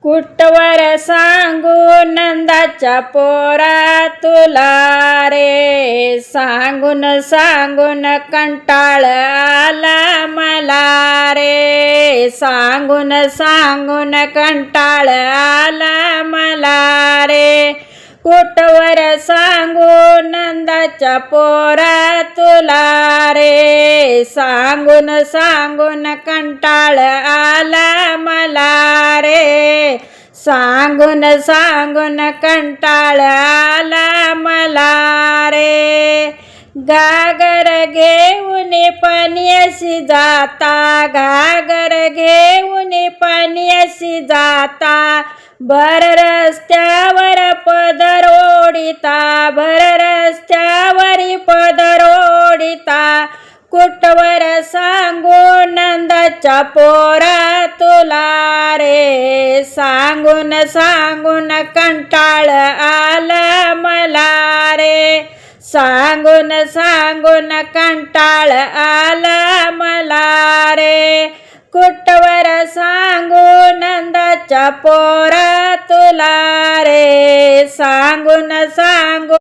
कुठवर सांगू नंदाच्या पोरा तुला रे, सांगून सांगून कंटाळ आला मला रे, सांगून सांगून कंटाळ आला मला रे. कुठवर सांगू नंदाच्या पोरा तुला रे, सांगून सांगून कंटाळ आला मला रे, सांगून सांगून कंटाळ आला मला रे. घागर घेऊन पाण्याशी जाता, घागर घेऊन पाण्याशी जाता, भर रस्त्यावर पदर ओढिता, भर रस्त्यावरी पदर ओढिता. कुठवर सांगू नंदाच्या पोरा तुला रे, सांगून सांगून कंटाळ आला मला रे, सांगून सांगून कंटाळ आला मला रे. कुठवर सांगू नंदाच्या पोरा तुला रे, सांगून सांगू